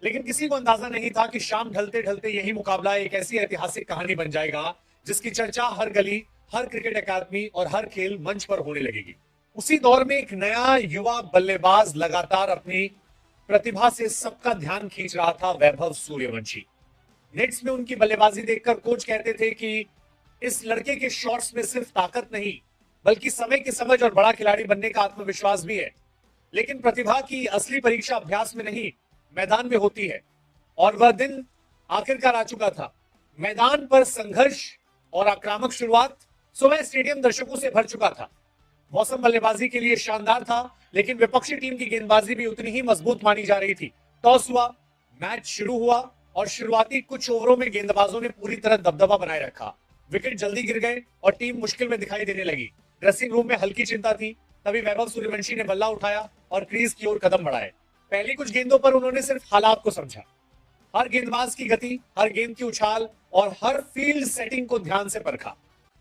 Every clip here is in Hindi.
लेकिन किसी को अंदाजा नहीं था कि शाम ढलते ढलते यही मुकाबला एक ऐसी ऐतिहासिक कहानी बन जाएगा जिसकी चर्चा हर गली, हर क्रिकेट अकादमी और हर खेल मंच पर होने लगेगी। उसी दौर में एक नया युवा बल्लेबाज लगातार अपनी प्रतिभा से सबका ध्यान खींच रहा था, वैभव सूर्यवंशी। नेट्स में उनकी बल्लेबाजी देखकर कोच कहते थे कि इस लड़के के शॉट्स में सिर्फ ताकत नहीं, बल्कि समय की समझ और बड़ा खिलाड़ी बनने का आत्मविश्वास भी है। लेकिन प्रतिभा की असली परीक्षा अभ्यास में नहीं, मैदान में होती है। और वह दिन आखिरकार आ चुका था। मैदान पर संघर्ष और आक्रामक शुरुआत। सुबह स्टेडियम दर्शकों से भर चुका था। मौसम बल्लेबाजी के लिए शानदार था, लेकिन विपक्षी टीम की गेंदबाजी भी उतनी ही मजबूत मानी जा रही थी। टॉस हुआ, मैच शुरू हुआ और शुरुआती कुछ ओवरों में गेंदबाजों ने पूरी तरह दबदबा बनाए रखा। विकेट जल्दी गिर गए और टीम मुश्किल में दिखाई देने लगी। ड्रेसिंग रूम में हल्की चिंता थी। तभी वैभव सूर्यवंशी ने बल्ला उठाया और क्रीज की ओर कदम बढ़ाए। पहली कुछ गेंदों पर उन्होंने सिर्फ हालात को समझा। हर गेंदबाज की गति, हर गेंद की उछाल और हर फील्ड सेटिंग को ध्यान से परखा।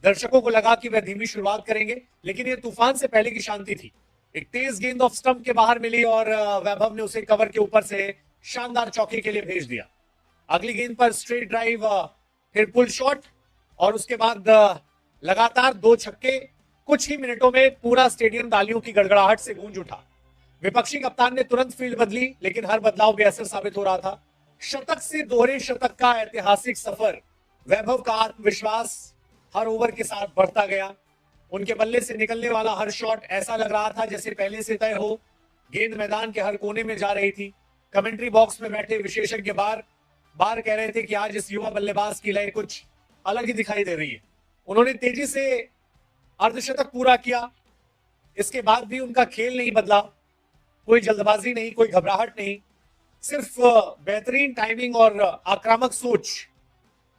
दर्शकों को लगा कि वह धीमी शुरुआत करेंगे, लेकिन यह तूफान से पहले की शांति थी। एक तेज गेंद ऑफ स्टंप के बाहर मिली और वैभव ने उसे कवर के ऊपर से शानदार चौके के लिए भेज दिया। अगली गेंद पर स्ट्रेट ड्राइव, फिर पुल शॉट और उसके बाद लगातार 2 छक्के। कुछ ही मिनटों में पूरा स्टेडियम तालियों की गड़गड़ाहट से गूंज उठा। विपक्षी कप्तान ने तुरंत फील्ड बदली, लेकिन हर बदलाव बेअसर साबित हो रहा था। शतक से दोहरे शतक का ऐतिहासिक सफर। वैभव का आत्मविश्वास हर ओवर के साथ बढ़ता गया। उनके बल्ले से निकलने वाला हर शॉट ऐसा लग रहा था जैसे पहले से तय हो। गेंद मैदान के हर कोने में जा रही थी। कमेंट्री बॉक्स में बैठे विशेषज्ञ बार बार कह रहे थे कि आज इस युवा बल्लेबाज की लय कुछ अलग ही दिखाई दे रही है। उन्होंने तेजी से अर्धशतक पूरा किया। इसके बाद भी उनका खेल नहीं बदला। कोई जल्दबाजी नहीं, कोई घबराहट नहीं, सिर्फ बेहतरीन टाइमिंग और आक्रामक सोच।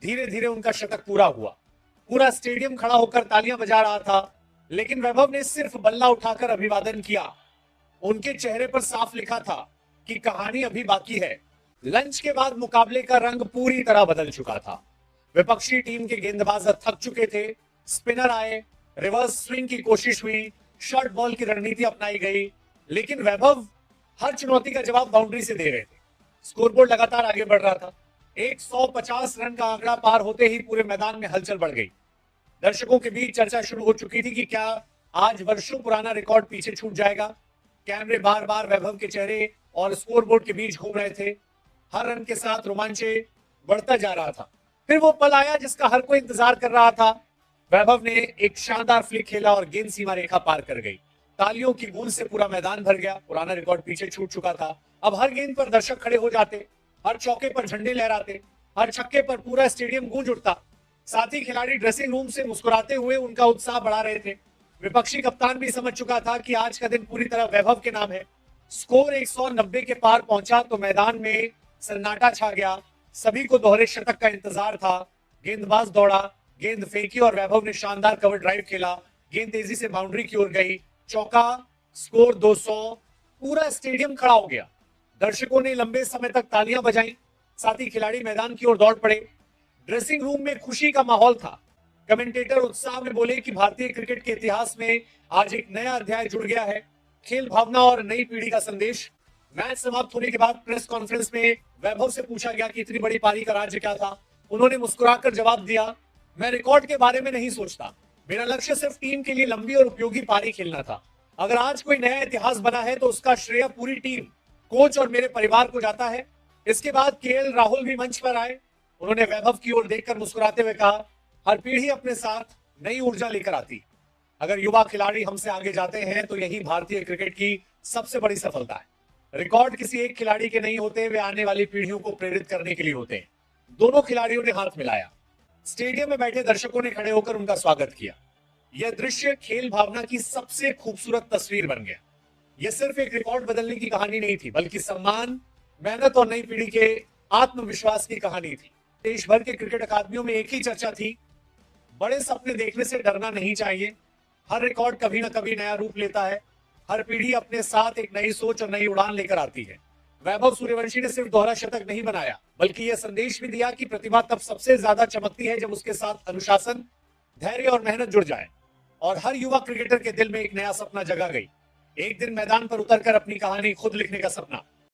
धीरे धीरे उनका शतक पूरा हुआ। पूरा स्टेडियम खड़ा होकर तालियां बजा रहा था, लेकिन वैभव ने सिर्फ बल्ला उठाकर अभिवादन किया। उनके चेहरे पर साफ लिखा था कि कहानी अभी बाकी है। लंच के बाद मुकाबले का रंग पूरी तरह बदल चुका था। विपक्षी टीम के गेंदबाज थक चुके थे। स्पिनर आए, रिवर्स स्विंग की कोशिश हुई, शॉर्ट बॉल की रणनीति अपनाई गई, लेकिन वैभव हर चुनौती का जवाब बाउंड्री से दे रहे थे। स्कोरबोर्ड लगातार आगे बढ़ रहा था। 150 रन का आंकड़ा पार होते ही पूरे मैदान में हलचल बढ़ गई। दर्शकों के बीच चर्चा शुरू हो चुकी थी कि क्या आज वर्षों पुराना रिकॉर्ड पीछे छूट जाएगा। कैमरे बार बार वैभव के चेहरे और स्कोरबोर्ड के बीच घूम रहे थे। हर रन के साथ रोमांच बढ़ता जा रहा था। फिर वो पल आया जिसका हर कोई इंतजार कर रहा था। वैभव ने एक शानदार फ्लिक खेला और गेंद सीमा रेखा पार कर गई। तालियों की गूंज से पूरा मैदान भर गया। पुराना रिकॉर्ड पीछे छूट चुका था। अब हर गेंद पर दर्शक खड़े हो जाते, हर चौके पर झंडे लहराते, हर छक्के पर पूरा स्टेडियम गूंज उठता। साथ ही खिलाड़ी ड्रेसिंग रूम से मुस्कुराते हुए उनका उत्साह बढ़ा रहे थे। विपक्षी कप्तान भी समझ चुका था कि आज का दिन पूरी तरह वैभव के नाम है। स्कोर 190 के पार पहुंचा तो मैदान में सन्नाटा छा गया। सभी को दोहरे शतक का इंतजार था। गेंदबाज दौड़ा, गेंद फेंकी और वैभव ने शानदार कवर ड्राइव खेला। गेंद तेजी से बाउंड्री की ओर गई, चौका, स्कोर 200। पूरा स्टेडियम खड़ा हो गया। दर्शकों ने लंबे समय तक तालियां बजाई। साथ ही खिलाड़ी मैदान की ओर दौड़ पड़े। ड्रेसिंग रूम में खुशी का माहौल था। कमेंटेटर उत्साह में बोले कि भारतीय क्रिकेट के इतिहास में आज एक नया अध्याय जुड़ गया है। खेल भावना और नई पीढ़ी का संदेश। मैच समाप्त होने के बाद प्रेस कॉन्फ्रेंस में वैभव से पूछा गया कि इतनी बड़ी पारी का राज्य क्या था। उन्होंने मुस्कुराकर जवाब दिया, मैं रिकॉर्ड के बारे में नहीं सोचता। मेरा लक्ष्य सिर्फ टीम के लिए लंबी और उपयोगी पारी खेलना था। अगर आज कोई नया इतिहास बना है तो उसका श्रेय पूरी टीम, कोच और मेरे परिवार को जाता है। इसके बाद केएल राहुल भी मंच पर आए। उन्होंने वैभव की ओर देखकर मुस्कुराते हुए कहा, हर पीढ़ी अपने साथ नई ऊर्जा लेकर आती। अगर युवा खिलाड़ी हमसे आगे जाते हैं तो यही भारतीय क्रिकेट की सबसे बड़ी सफलता है। रिकॉर्ड किसी एक खिलाड़ी के नहीं होते, वे आने वाली पीढ़ियों को प्रेरित करने के लिए होते हैं। दोनों खिलाड़ियों ने हाथ मिलाया। स्टेडियम में बैठे दर्शकों ने खड़े होकर उनका स्वागत किया। यह दृश्य खेल भावना की सबसे खूबसूरत तस्वीर बन गया। यह सिर्फ एक रिकॉर्ड बदलने की कहानी नहीं थी, बल्कि सम्मान, मेहनत और नई पीढ़ी के आत्मविश्वास की कहानी थी। देश भर के क्रिकेट अकादमियों में एक ही चर्चा थी, बड़े सपने देखने से डरना नहीं चाहिए। हर रिकॉर्ड कभी ना कभी नया रूप लेता है। हर पीढ़ी अपने साथ एक नई सोच और नई उड़ान लेकर आती है। वैभव सूर्यवंशी ने सिर्फ दोहरा शतक नहीं बनाया, बल्कि यह संदेश भी दिया कि प्रतिभा तब सबसे ज्यादा चमकती है जब उसके साथ अनुशासन, धैर्य और मेहनत जुड़ जाए। और हर युवा क्रिकेटर के दिल में एक नया सपना जगा गई। एक दिन मैदान पर उतरकर अपनी कहानी खुद लिखने का सपना।